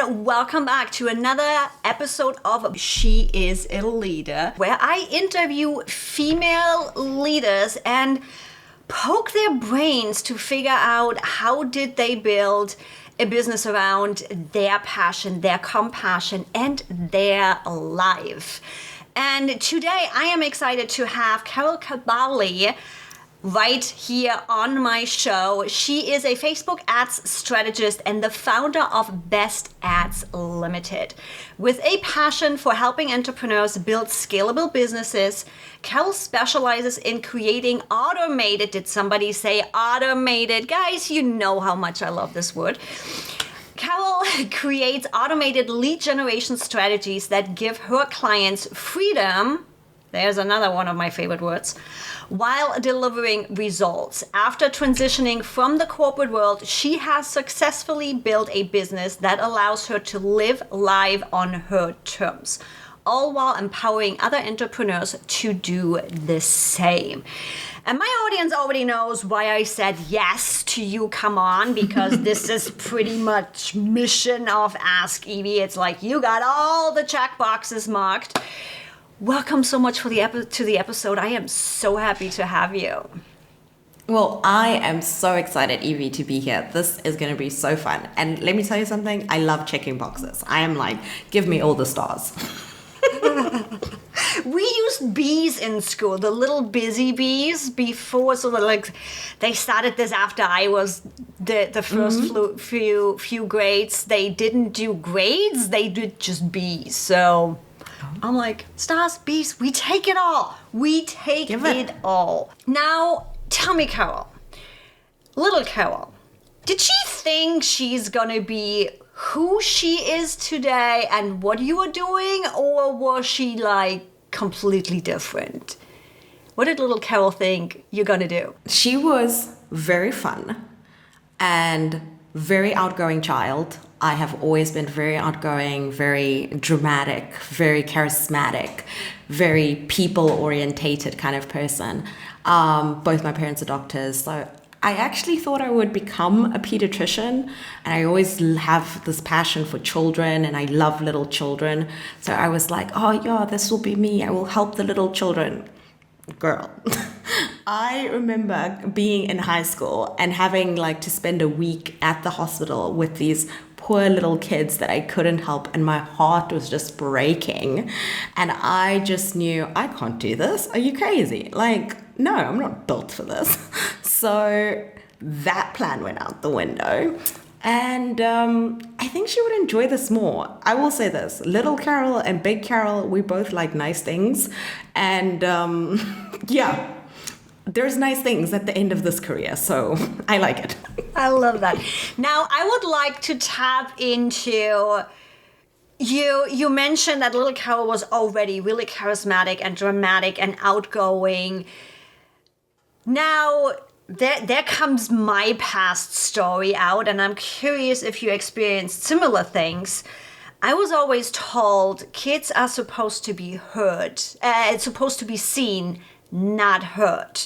and welcome back to another episode of She is a Leader, where I interview female leaders and poke their brains to figure out how did they build a business around their passion, their compassion, and their life. And today I am excited to have Kabaale right here on my show. She is a Facebook ads strategist and the founder of Best Ads Limited. With a passion for helping entrepreneurs build scalable businesses, Carol specializes in creating automated, did somebody say automated? Guys, you know how much I love this word. Carol creates automated lead generation strategies that give her clients freedom. There's another one of my favorite words. While delivering results. After transitioning from the corporate world, she has successfully built a business that allows her to live life on her terms, all while empowering other entrepreneurs to do the same. And my audience already knows why I said yes to you, come on, because this is pretty much mission of Ask Evie. It's like you got all the check boxes marked. Welcome so much to the episode. I am so happy to have you. Well, I am so excited, Evie, to be here. This is going to be so fun. And let me tell you something. I love checking boxes. I am like, give me all the stars. We used bees in school, the little busy bees before. So like they started this after I was the first few grades. They didn't do grades. They did just bees. So I'm like, stars, bees, we take it all. We take it all. Now, tell me, Carol, little Carol, did she think she's going to be who she is today and what you were doing? Or was she like completely different? What did little Carol think you're going to do? She was very fun and very outgoing child. I have always been very outgoing, very dramatic, very charismatic, very people-orientated kind of person. Both my parents are doctors, so I actually thought I would become a pediatrician, and I always have this passion for children, and I love little children. So I was like, oh yeah, this will be me. I will help the little children. Girl. I remember being in high school and having like to spend a week at the hospital with these poor little kids that I couldn't help, and my heart was just breaking. And I just knew, I can't do this. Are you crazy? Like, no, I'm not built for this. So that plan went out the window. And I think she would enjoy this more. I will say this, little Carol and big Carol, we both like nice things. And yeah, there's nice things at the end of this career. So I like it. I love that. Now, I would like to tap into, you mentioned that little Carol was already really charismatic and dramatic and outgoing. Now, there comes my past story out, and I'm curious if you experienced similar things. I was always told kids are supposed to be heard. It's supposed to be seen, not heard.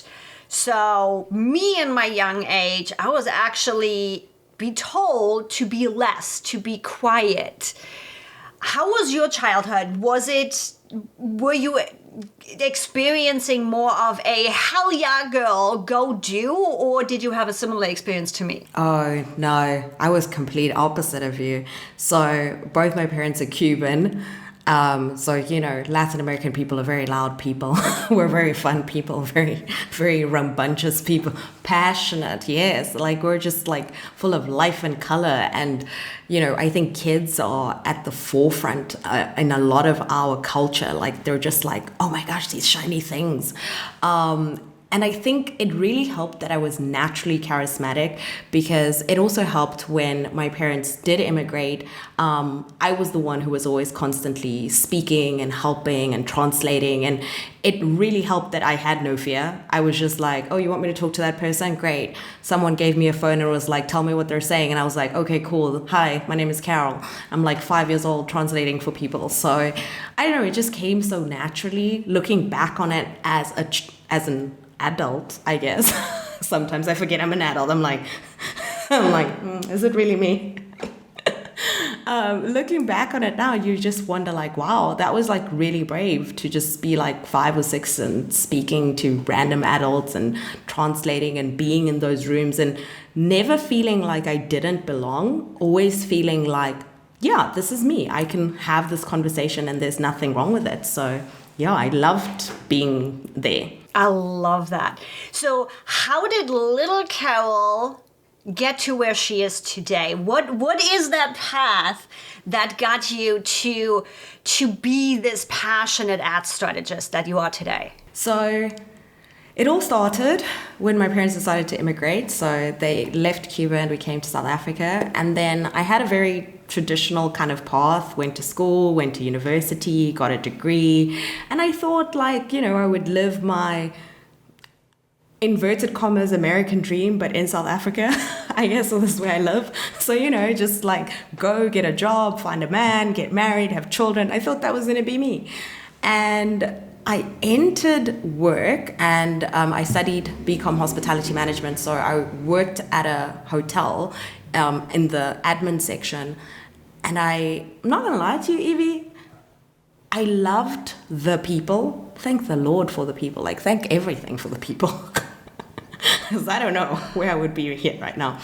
So me in my young age, I was actually be told to be less, to be quiet. How was your childhood? Were you experiencing more of a hell yeah girl, go do, or did you have a similar experience to me? Oh no, I was complete opposite of you. So both my parents are Cuban. So, you know, Latin American people are very loud people. We're very fun people, very, very rambunctious people, passionate. Yes. Like we're just like full of life and color. And, you know, I think kids are at the forefront in a lot of our culture. Like they're just like, oh my gosh, these shiny things. And I think it really helped that I was naturally charismatic, because it also helped when my parents did immigrate. I was the one who was always constantly speaking and helping and translating. And it really helped that I had no fear. I was just like, oh, you want me to talk to that person? Great. Someone gave me a phone and was like, tell me what they're saying. And I was like, okay, cool. Hi, my name is Carol. I'm like 5 years old translating for people. So I don't know, it just came so naturally. Looking back on it as an adult, I guess. Sometimes I forget I'm an adult. I'm like, is it really me? Looking back on it now, you just wonder like, wow, that was like really brave to just be like 5 or 6 and speaking to random adults and translating and being in those rooms and never feeling like I didn't belong, always feeling like, yeah, this is me. I can have this conversation and there's nothing wrong with it. So yeah, I loved being there. I love that. So how did little Carol get to where she is today? What is that path that got you to be this passionate ad strategist that you are today? So it all started when my parents decided to immigrate. So they left Cuba and we came to South Africa. And then I had a very traditional kind of path, went to school, went to university, got a degree. And I thought like, I would live my inverted commas American dream, but in South Africa. I guess so this is where I live. So, just like go get a job, find a man, get married, have children. I thought that was going to be me. And I entered work and I studied BCom hospitality management. So I worked at a hotel in the admin section. And I'm not going to lie to you, Evie, I loved the people. Thank the Lord for the people. Like, thank everything for the people. Because I don't know where I would be here right now.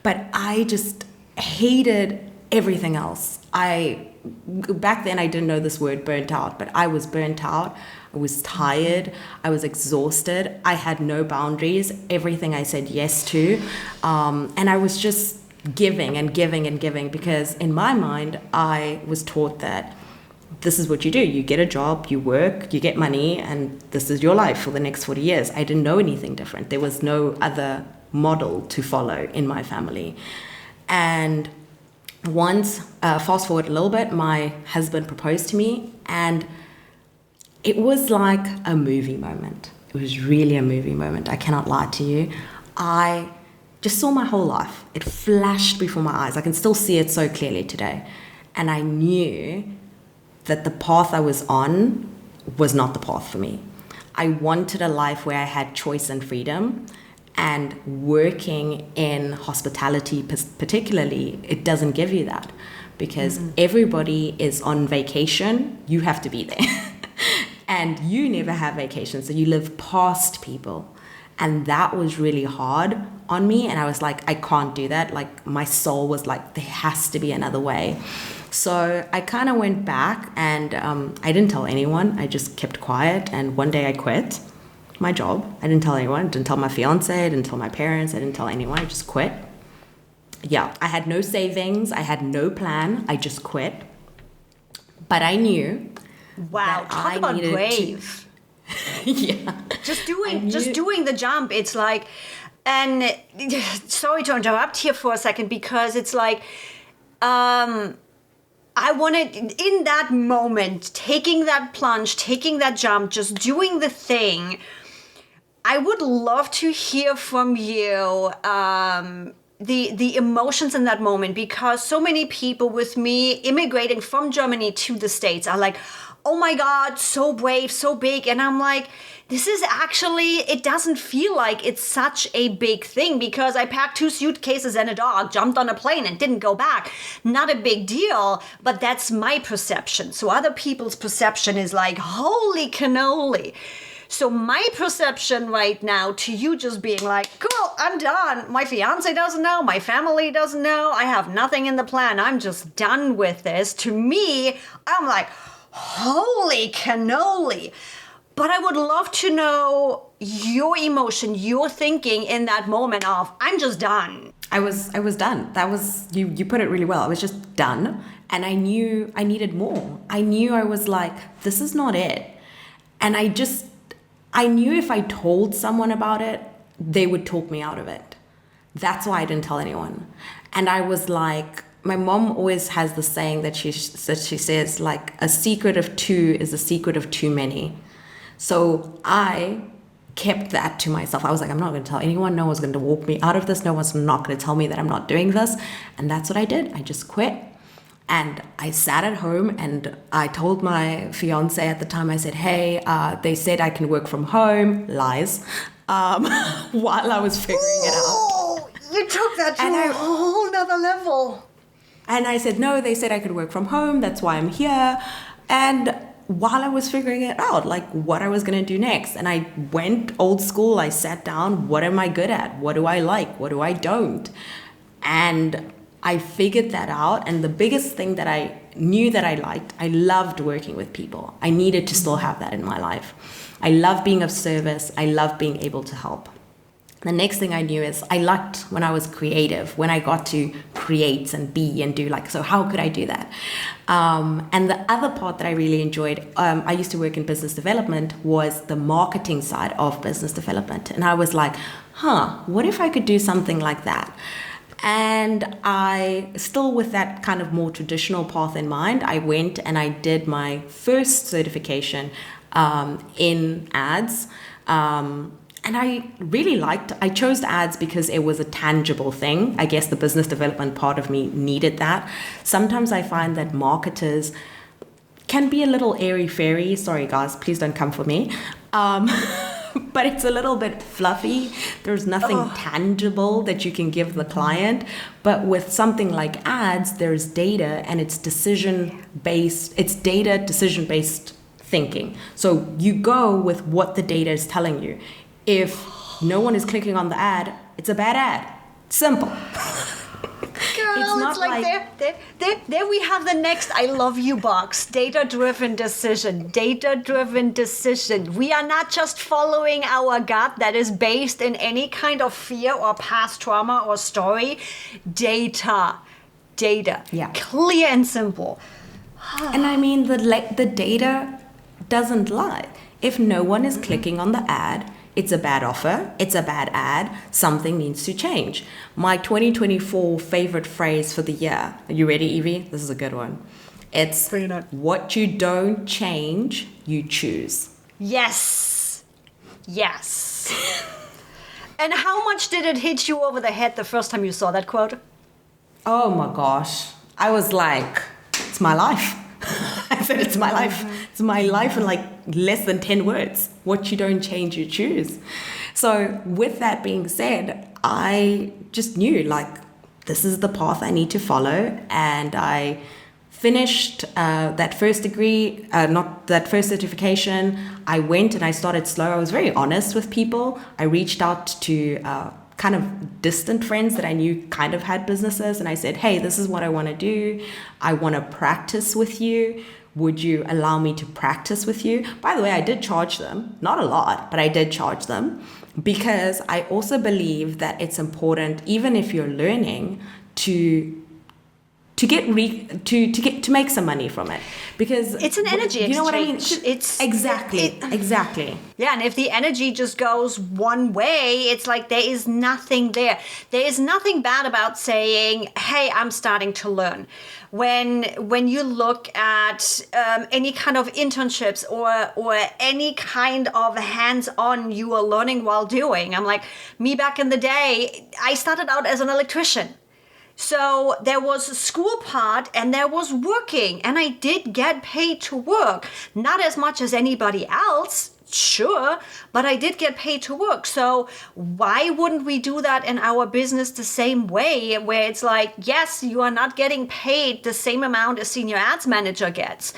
But I just hated everything else. Back then I didn't know this word burnt out, but I was burnt out. I was tired. I was exhausted. I had no boundaries. Everything I said yes to. And I was just giving and giving and giving because in my mind, I was taught that this is what you do. You get a job, you work, you get money, and this is your life for the next 40 years. I didn't know anything different. There was no other model to follow in my family. And once, fast forward a little bit, my husband proposed to me, and it was like a movie moment. It was really a movie moment. I cannot lie to you. I just saw my whole life. It flashed before my eyes. I can still see it so clearly today. And I knew that the path I was on was not the path for me. I wanted a life where I had choice and freedom, and working in hospitality particularly, it doesn't give you that because everybody is on vacation. You have to be there. And you never have vacation, so you live past people. And that was really hard on me. And I was like, I can't do that. Like my soul was like, there has to be another way. So I kind of went back and I didn't tell anyone. I just kept quiet. And one day I quit my job. I didn't tell anyone. I didn't tell my fiance. I didn't tell my parents. I didn't tell anyone. I just quit. Yeah, I had no savings. I had no plan. I just quit. But I knew. Wow, talk about brave. Yeah. Just doing the jump. It's like, and sorry to interrupt here for a second because it's like, I wanted in that moment, taking that plunge, taking that jump, just doing the thing. I would love to hear from you the emotions in that moment because so many people with me immigrating from Germany to the States are like, oh my God, so brave, so big. And I'm like, this is actually, it doesn't feel like it's such a big thing because I packed 2 suitcases and a dog, jumped on a plane and didn't go back. Not a big deal, but that's my perception. So other people's perception is like, holy cannoli. So my perception right now to you just being like, cool, I'm done. My fiance doesn't know. My family doesn't know. I have nothing in the plan. I'm just done with this. To me, I'm like, holy cannoli. But I would love to know your emotion, your thinking in that moment of, I'm just done. I was done. That was, you put it really well. I was just done. And I knew I needed more. I knew I was like, this is not it. And I knew if I told someone about it, they would talk me out of it. That's why I didn't tell anyone. And I was like, my mom always has the saying that she says, like, a secret of 2 is a secret of too many. So I kept that to myself. I was like, I'm not going to tell anyone. No one's going to walk me out of this. No one's not going to tell me that I'm not doing this. And that's what I did. I just quit. And I sat at home and I told my fiance at the time, I said, hey, they said I can work from home. Lies. While I was figuring it out. You took that to a whole nother level. And I said, no, they said I could work from home. That's why I'm here. And while I was figuring it out, like what I was going to do next, and I went old school, I sat down, what am I good at? What do I like? What do I don't? And I figured that out. And the biggest thing that I knew that I liked, I loved working with people. I needed to still have that in my life. I love being of service. I love being able to help. The next thing I knew is I liked when I was creative, when I got to create and be and do like, so how could I do that? And the other part that I really enjoyed, I used to work in business development, was the marketing side of business development. And I was like, what if I could do something like that? And I, still with that kind of more traditional path in mind, I went and I did my first certification in ads. And I really I chose ads because it was a tangible thing. I guess the business development part of me needed that. Sometimes I find that marketers can be a little airy-fairy. Sorry, guys, please don't come for me. But it's a little bit fluffy. There's nothing tangible that you can give the client. But with something like ads, there's data and it's decision-based. It's data decision-based thinking. So you go with what the data is telling you. If no one is clicking on the ad, it's a bad ad. Simple. Girl, it's like there we have the next I love you box. Data-driven decision. Data-driven decision. We are not just following our gut that is based in any kind of fear or past trauma or story. Data. Yeah. Clear and simple. And I mean, the data doesn't lie. If no one is clicking on the ad, it's a bad offer, it's a bad ad, something needs to change. My 2024 favorite phrase for the year, are you ready, Evie? This is a good one. It's what you don't change, you choose. Yes. And how much did it hit you over the head the first time you saw that quote? Oh my gosh. I was like, it's my life. I said, it's my life. It's my life in like less than 10 words. What you don't change, you choose. So with that being said, I just knew like this is the path I need to follow. And I finished that first degree, not that first certification. I went and I started slow. I was very honest with people. I reached out to kind of distant friends that I knew kind of had businesses. And I said, hey, this is what I want to do. I want to practice with you. Would you allow me to practice with you? By the way, I did charge them, not a lot, but I did charge them because I also believe that it's important, even if you're learning, to make some money from it, because it's an energy exchange. You know what I mean? It's exactly. Yeah, and if the energy just goes one way, it's like there is nothing there. There is nothing bad about saying, "Hey, I'm starting to learn." When you look at any kind of internships or any kind of hands-on you are learning while doing, I'm like, me back in the day, I started out as an electrician. So there was a school part and there was working, and I did get paid to work. Not as much as anybody else, sure, but I did get paid to work. So why wouldn't we do that in our business the same way, where it's like, yes, you are not getting paid the same amount a senior ads manager gets,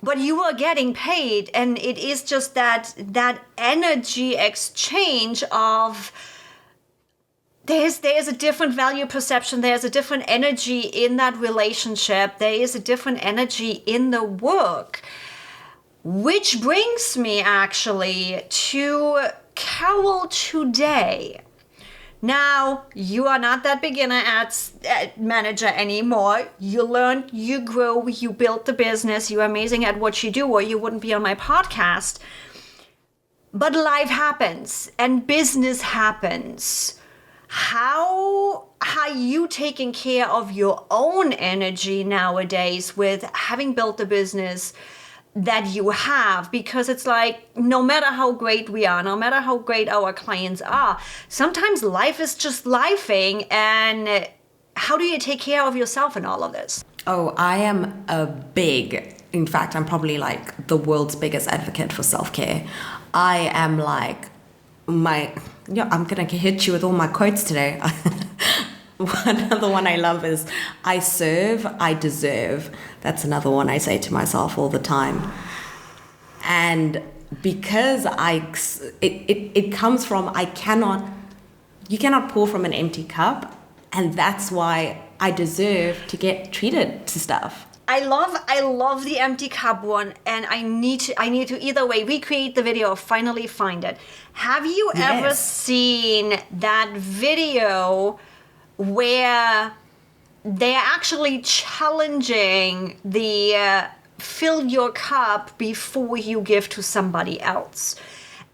but you are getting paid, and it is just that energy exchange of there's a different value perception. There's a different energy in that relationship. There is a different energy in the work. Which brings me actually to Carol today. Now, you are not that beginner ads manager anymore. You learned, you grew, you built the business. You're amazing at what you do, or you wouldn't be on my podcast. But life happens and business happens. How are you taking care of your own energy nowadays with having built a business that you have? Because it's like, no matter how great we are, no matter how great our clients are, sometimes life is just lifing. And how do you take care of yourself in all of this? Oh, I am in fact, I'm probably like the world's biggest advocate for self-care. I am like I'm gonna hit you with all my quotes today. Another one I love is I serve, I deserve. That's another one I say to myself all the time. And because it comes from you cannot pour from an empty cup, and that's why I deserve to get treated to stuff. I love the empty cup one, and I need to either way recreate the video or finally find it. Have you ever seen that video where they're actually challenging the fill your cup before you give to somebody else?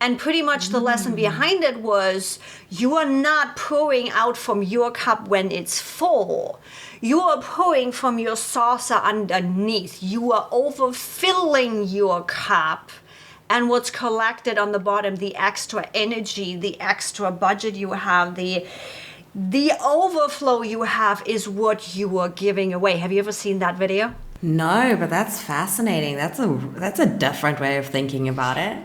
And pretty much the lesson behind it was, you are not pouring out from your cup when it's full. You are pouring from your saucer underneath. You are overfilling your cup. And what's collected on the bottom, the extra energy, the extra budget you have, the overflow you have, is what you are giving away. Have you ever seen that video? No, but that's fascinating. That's a different way of thinking about it.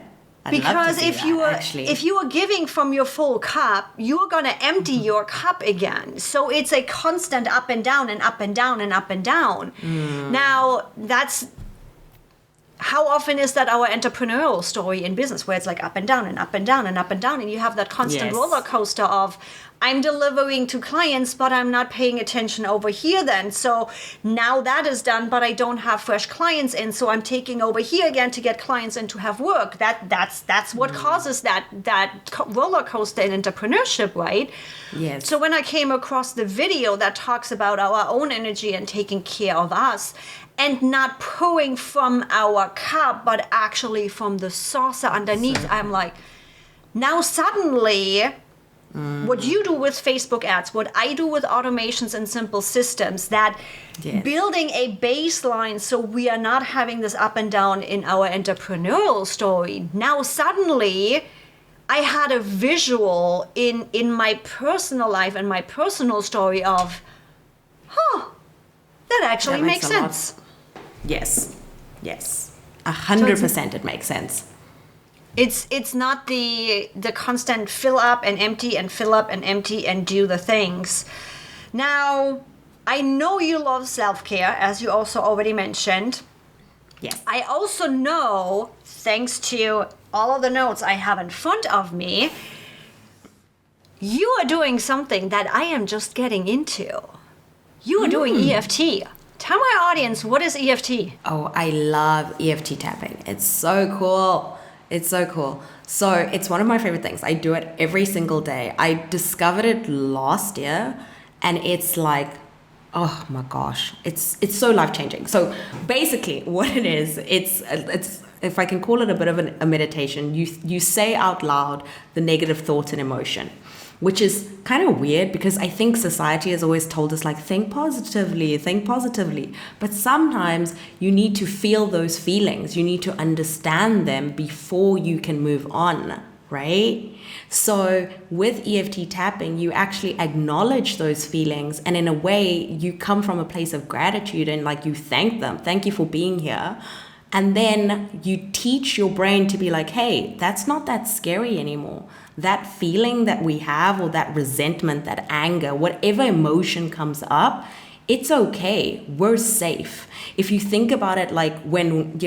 Because if you are giving from your full cup, you're going to empty your cup again. So it's a constant up and down and up and down and up and down. Now, that's how often is that our entrepreneurial story in business, where it's like up and down and up and down and up and down, and you have that constant roller coaster of, I'm delivering to clients, but I'm not paying attention over here then. So now that is done, but I don't have fresh clients in, so I'm taking over here again to get clients in to have work. That's what causes that roller coaster in entrepreneurship, right? Yes. So when I came across the video that talks about our own energy and taking care of us, and not pouring from our cup, but actually from the saucer underneath, I'm like, now suddenly, what you do with Facebook ads, what I do with automations and simple systems, that building a baseline so we are not having this up and down in our entrepreneurial story. Now suddenly, I had a visual in my personal life and my personal story of, that actually makes sense. Yes. 100% it makes sense. It's not the constant fill up and empty and fill up and empty and do the things. Now, I know you love self-care, as you also already mentioned. Yes. I also know, thanks to all of the notes I have in front of me, you are doing something that I am just getting into. You are doing EFT. Tell my audience, what is EFT? Oh, I love EFT tapping. It's so cool. So it's one of my favorite things. I do it every single day. I discovered it last year, and it's like, oh my gosh, it's so life-changing. So basically what it is, it's if I can call it a bit of a meditation, you say out loud the negative thoughts and emotion, which is kind of weird because I think society has always told us, like, think positively. But sometimes you need to feel those feelings. You need to understand them before you can move on, right? So with EFT tapping, you actually acknowledge those feelings, and in a way you come from a place of gratitude and like you thank them. Thank you for being here. And then you teach your brain to be like, hey, that's not that scary anymore. That feeling that we have, or that resentment, that anger, whatever emotion comes up, it's okay. We're safe. If you think about it, like when,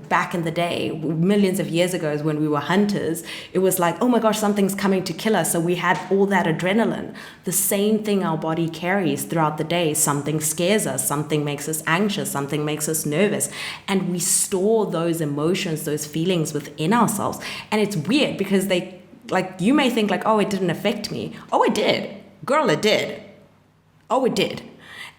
back in the day, millions of years ago, when we were hunters, it was like, oh my gosh, something's coming to kill us. So we had all that adrenaline. The same thing our body carries throughout the day. Something scares us, something makes us anxious, something makes us nervous. And we store those emotions, those feelings within ourselves. And it's weird because you may think like, oh, it didn't affect me. Oh, it did. Girl, it did. Oh, it did.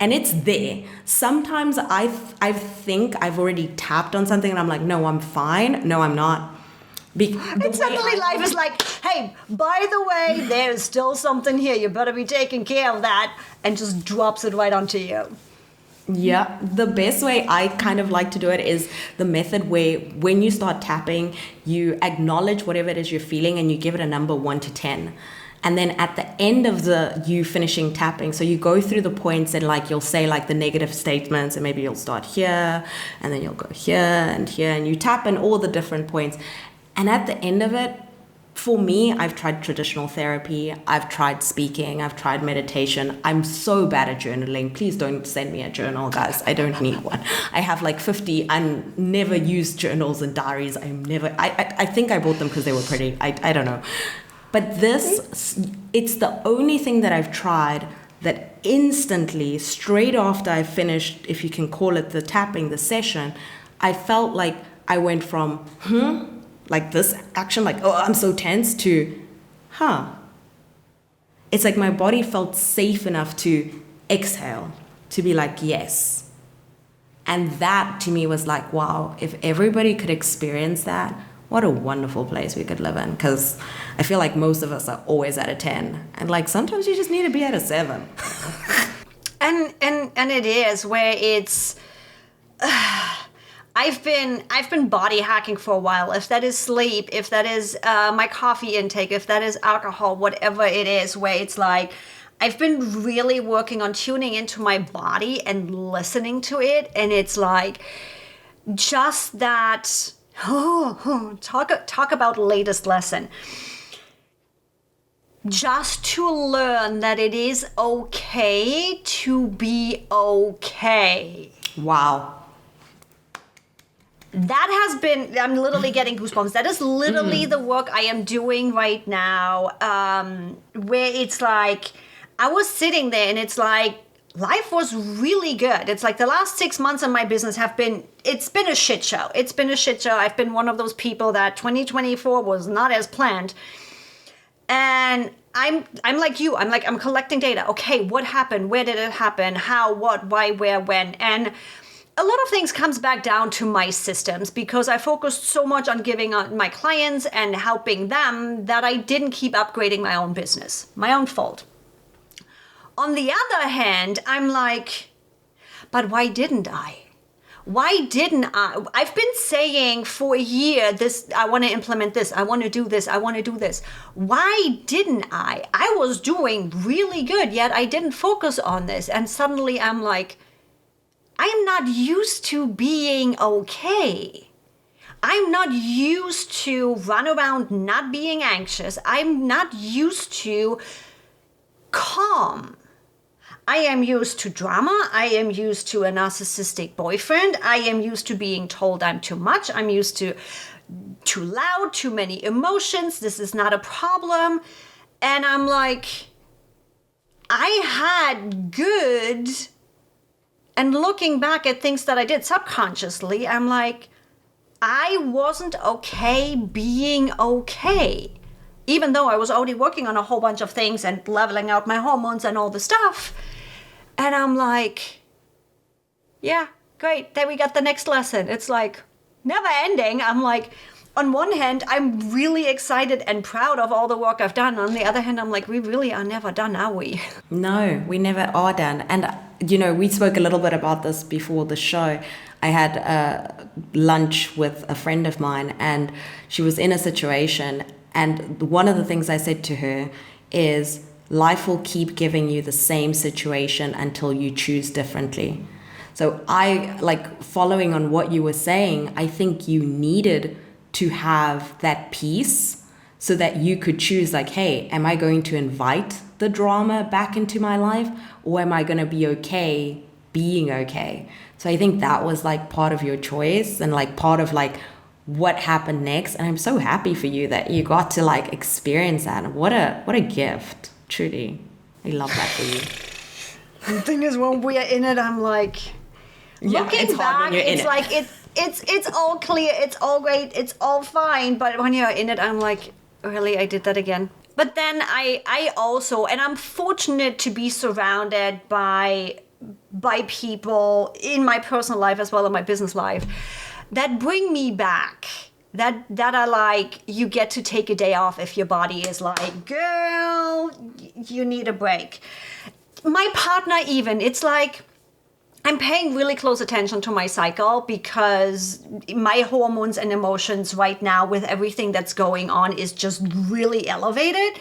And it's there. Sometimes I think I've already tapped on something and I'm like, no, I'm fine. No, I'm not. And suddenly life is like, hey, by the way, there's still something here. You better be taking care of that. And just drops it right onto you. Yeah, the best way I kind of like to do it is the method where when you start tapping, you acknowledge whatever it is you're feeling and you give it a number 1 to 10. And then at the end of you finishing tapping, so you go through the points and like you'll say like the negative statements, and maybe you'll start here and then you'll go here, and you tap in all the different points. And at the end of it, for me, I've tried traditional therapy, I've tried speaking, I've tried meditation. I'm so bad at journaling. Please don't send me a journal, guys. I don't need one. I have like 50 never used journals and diaries. I think I bought them because they were pretty. I don't know. But this, it's the only thing that I've tried that instantly, straight after I finished, if you can call it the tapping, the session, I felt like I went from, like this action, like, oh, I'm so tense, to, It's like my body felt safe enough to exhale, to be like, yes. And that to me was like, wow, if everybody could experience that, what a wonderful place we could live in. Because I feel like most of us are always at a 10. And like sometimes you just need to be at a 7. And it is where it's I've been body hacking for a while. If that is sleep, if that is my coffee intake, if that is alcohol, whatever it is, where it's like I've been really working on tuning into my body and listening to it. And it's like just that, talk about latest lesson. Just to learn that it is okay to be okay. Wow. That has been, I'm literally getting goosebumps. That is literally the work I am doing right now, where it's like, I was sitting there and it's like, life was really good. It's like the last 6 months of my business it's been a shit show. It's been a shit show. I've been one of those people that 2024 was not as planned. And I'm like you. I'm collecting data. Okay, what happened? Where did it happen? How, what, why, where, when? And a lot of things comes back down to my systems because I focused so much on giving my clients and helping them that I didn't keep upgrading my own business. My own fault. On the other hand, I'm like, but why didn't I? Why didn't I? I've been saying for a year, I want to implement this. I want to do this. I want to do this. Why didn't I? I was doing really good, yet I didn't focus on this. And suddenly I'm like, I'm not used to being okay. I'm not used to run around not being anxious. I'm not used to calm. I am used to drama. I am used to a narcissistic boyfriend. I am used to being told I'm too much. I'm used to too loud, too many emotions. This is not a problem. And I'm like, I had good. And looking back at things that I did subconsciously, I'm like, I wasn't okay being okay. Even though I was already working on a whole bunch of things and leveling out my hormones and all the stuff. And I'm like, yeah, great. Then we got the next lesson. It's like never ending. I'm like, on one hand, I'm really excited and proud of all the work I've done. On the other hand, I'm like, we really are never done, are we? No, we never are done. And, we spoke a little bit about this before the show. I had lunch with a friend of mine and she was in a situation. And one of the things I said to her is, life will keep giving you the same situation until you choose differently. So following on what you were saying, I think you needed to have that peace so that you could choose like, hey, am I going to invite the drama back into my life or am I going to be okay being okay? So I think that was like part of your choice and like part of like what happened next. And I'm so happy for you that you got to like experience that. What a gift, truly. I love that for you. The thing is, when we're in it, I'm like, looking back, it's like, it's all clear, it's all great, it's all fine. But when you're in it, I'm like, really, I did that again. But then I also, and I'm fortunate to be surrounded by people in my personal life as well as my business life that bring me back. That are like, you get to take a day off if your body is like, girl, you need a break. My partner even, it's like, I'm paying really close attention to my cycle because my hormones and emotions right now with everything that's going on is just really elevated.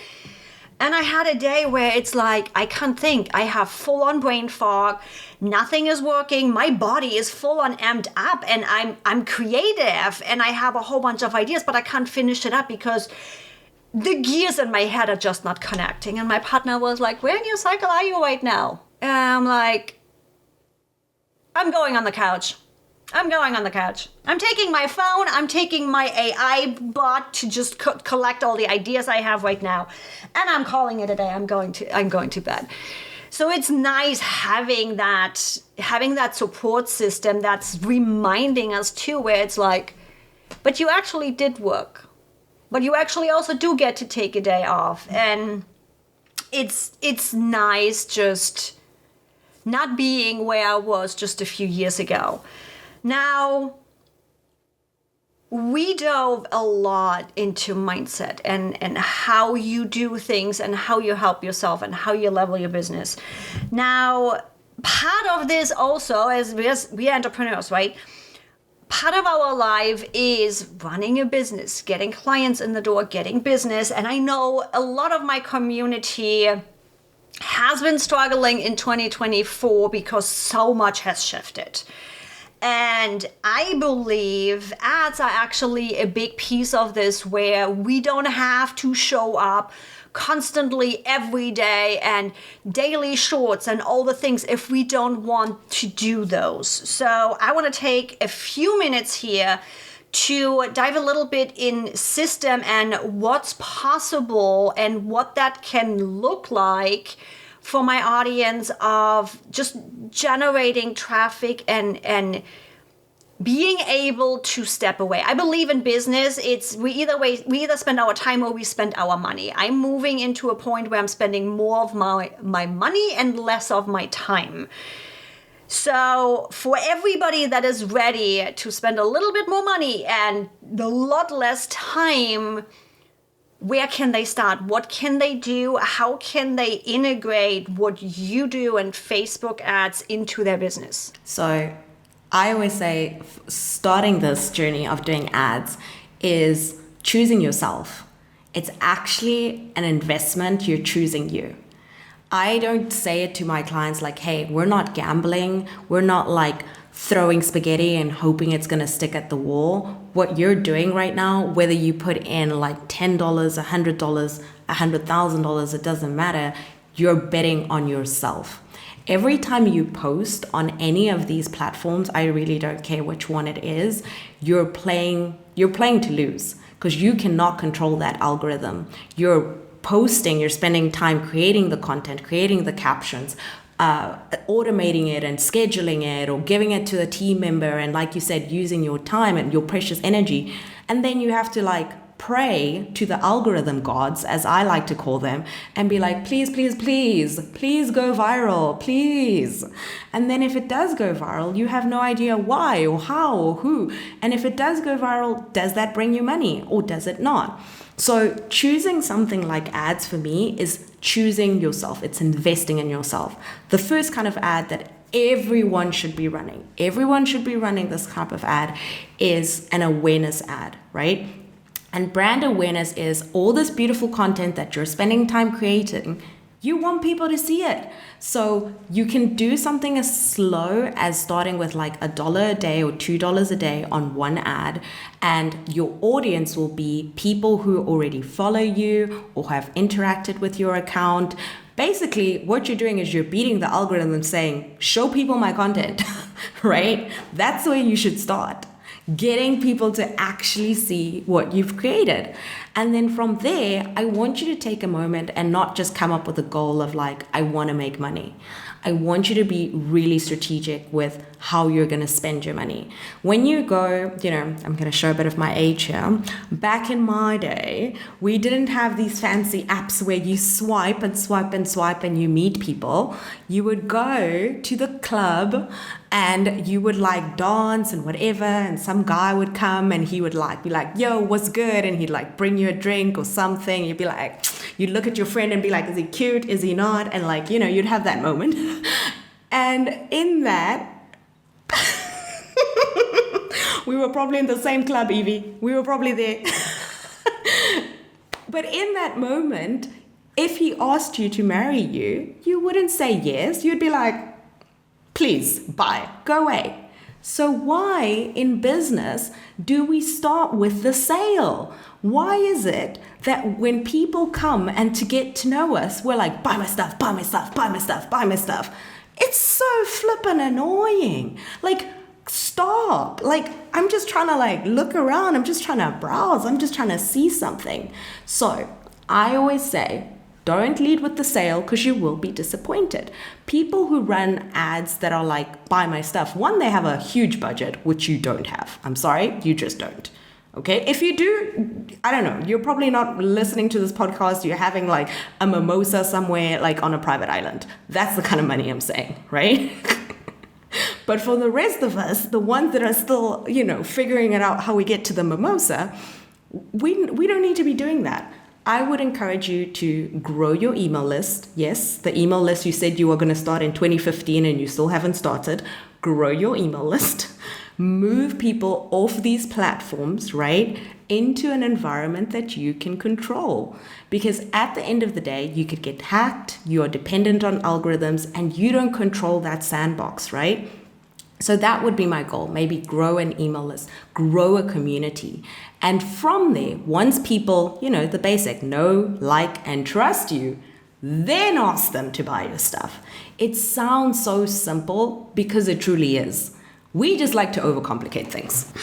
And I had a day where it's like, I can't think. I have full on brain fog. Nothing is working. My body is full on amped up and I'm creative and I have a whole bunch of ideas, but I can't finish it up because the gears in my head are just not connecting. And my partner was like, where in your cycle are you right now? And I'm like, I'm going on the couch. I'm going on the couch. I'm taking my phone. I'm taking my AI bot to just collect all the ideas I have right now. And I'm calling it a day. I'm going to bed. So it's nice having that support system that's reminding us too, where it's like, but you actually did work. But you actually also do get to take a day off. And it's nice just not being where I was just a few years ago. Now, we dove a lot into mindset and how you do things and how you help yourself and how you level your business. Now, part of this also, as we are entrepreneurs, right? Part of our life is running a business, getting clients in the door, getting business. And I know a lot of my community has been struggling in 2024 because so much has shifted. And I believe ads are actually a big piece of this, where we don't have to show up constantly every day and daily shorts and all the things if we don't want to do those. So I want to take a few minutes here to dive a little bit in system and what's possible and what that can look like for my audience of just generating traffic and being able to step away. I believe in business, we either spend our time or we spend our money. I'm moving into a point where I'm spending more of my money and less of my time. So for everybody that is ready to spend a little bit more money and a lot less time, where can they start? What can they do? How can they integrate what you do and Facebook ads into their business? So I always say starting this journey of doing ads is choosing yourself. It's actually an investment. You're choosing you. I don't say it to my clients like, hey, we're not gambling. We're not like throwing spaghetti and hoping it's going to stick at the wall. What you're doing right now, whether you put in like $10, $100, $100,000, it doesn't matter. You're betting on yourself. Every time you post on any of these platforms, I really don't care which one it is, you're playing to lose, because you cannot control that algorithm. You're posting, you're spending time creating the content, creating the captions, automating it and scheduling it or giving it to a team member, and like you said, using your time and your precious energy. And then you have to like pray to the algorithm gods, as I like to call them, and be like, please, please, please, please go viral, please. And then if it does go viral, you have no idea why or how or who. And if it does go viral, does that bring you money or does it not? So choosing something like ads for me is choosing yourself. It's investing in yourself. The first kind of ad that everyone should be running this type of ad is an awareness ad, right? And brand awareness is all this beautiful content that you're spending time creating. You want people to see it. So you can do something as slow as starting with like $1 a day or $2 a day on one ad. And your audience will be people who already follow you or have interacted with your account. Basically, what you're doing is you're beating the algorithm saying, show people my content, right? That's where you should start. Getting people to actually see what you've created. And then from there, I want you to take a moment and not just come up with a goal of like, I want to make money. I want you to be really strategic with how you're going to spend your money. When you go, I'm going to show a bit of my age here. Back in my day, we didn't have these fancy apps where you swipe and swipe and swipe and you meet people. You would go to the club and you would like dance and whatever, and some guy would come and he would like be like, yo, what's good? And he'd like bring you a drink or something. You'd be like, you'd look at your friend and be like, is he cute? Is he not? And like, you'd have that moment. And in that, we were probably in the same club, Evie. We were probably there. But in that moment, if he asked you to marry you, you wouldn't say yes. You'd be like, please, bye, go away. So why in business do we start with the sale? Why is it that when people come and to get to know us, we're like, buy my stuff, buy my stuff, buy my stuff, buy my stuff. It's so flippin' annoying. Like, stop. Like, I'm just trying to like look around. I'm just trying to browse. I'm just trying to see something. So I always say, don't lead with the sale because you will be disappointed. People who run ads that are like, buy my stuff, one, they have a huge budget, which you don't have. I'm sorry, you just don't. Okay, if you do, I don't know, you're probably not listening to this podcast, you're having like a mimosa somewhere like on a private island. That's the kind of money I'm saying, right? But for the rest of us, the ones that are still, figuring it out how we get to the mimosa, we don't need to be doing that. I would encourage you to grow your email list. Yes, the email list you said you were going to start in 2015 and you still haven't started. Grow your email list. Move people off these platforms, right, into an environment that you can control. Because at the end of the day, you could get hacked, you are dependent on algorithms, and you don't control that sandbox, right? So that would be my goal. Maybe grow an email list, grow a community. And from there, once people, the basic, know, like, and trust you, then ask them to buy your stuff. It sounds so simple because it truly is. We just like to overcomplicate things.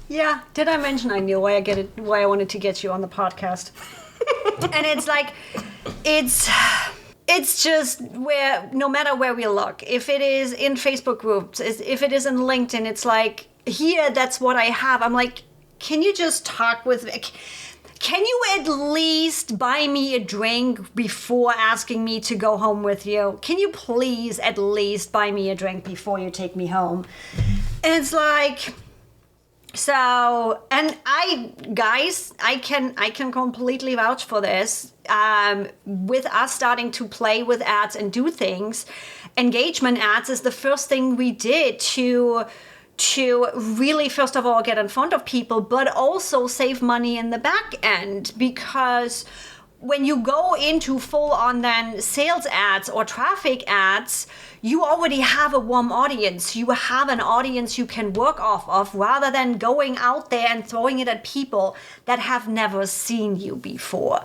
Yeah. Did I mention I knew why I wanted to get you on the podcast? And it's like, it's just where, no matter where we look, if it is in Facebook groups, if it is in LinkedIn, it's like, here, that's what I have. I'm like, can you just talk with me? Can you at least buy me a drink before asking me to go home with you? Can you please at least buy me a drink before you take me home? And it's like, so, and I can completely vouch for this. With us starting to play with ads and do things, engagement ads is the first thing we did to really, first of all, get in front of people, but also save money in the back end. Because when you go into full-on then sales ads or traffic ads, you already have a warm audience. You have an audience you can work off of, rather than going out there and throwing it at people that have never seen you before.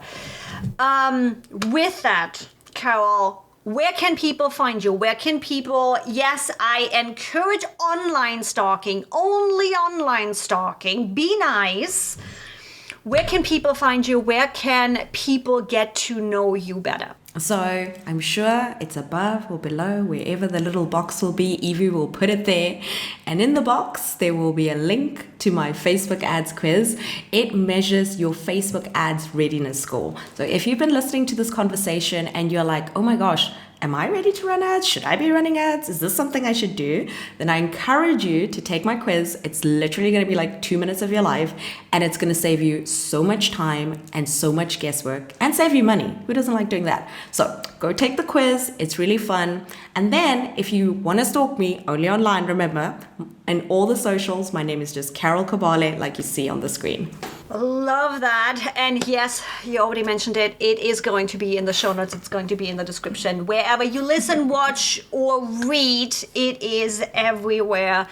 With that, Carol, where can people find you? Where can people, yes, I encourage online stalking, only online stalking. Be nice. Where can people find you? Where can people get to know you better? So I'm sure it's above or below, wherever the little box will be. Evie will put it there. And in the box, there will be a link to my Facebook ads quiz. It measures your Facebook ads readiness score. So if you've been listening to this conversation and you're like, oh my gosh, am I ready to run ads? Should I be running ads? Is this something I should do? Then I encourage you to take my quiz. It's literally going to be like 2 minutes of your life, and it's going to save you so much time and so much guesswork and save you money. Who doesn't like doing that? So go take the quiz. It's really fun. And then if you want to stalk me only online, remember, in all the socials, my name is just Carol Kabaale, like you see on the screen. Love that. And yes, you already mentioned it. It is going to be in the show notes. It's going to be in the description. Wherever you listen, watch, or read, it is everywhere.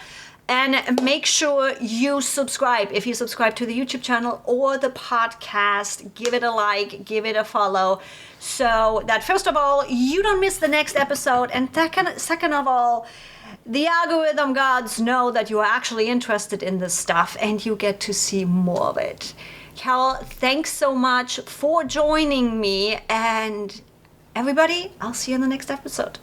And make sure you subscribe. If you subscribe to the YouTube channel or the podcast, give it a like, give it a follow, so that first of all, you don't miss the next episode. And second of all, the algorithm gods know that you are actually interested in this stuff and you get to see more of it. Carol, thanks so much for joining me. And everybody, I'll see you in the next episode.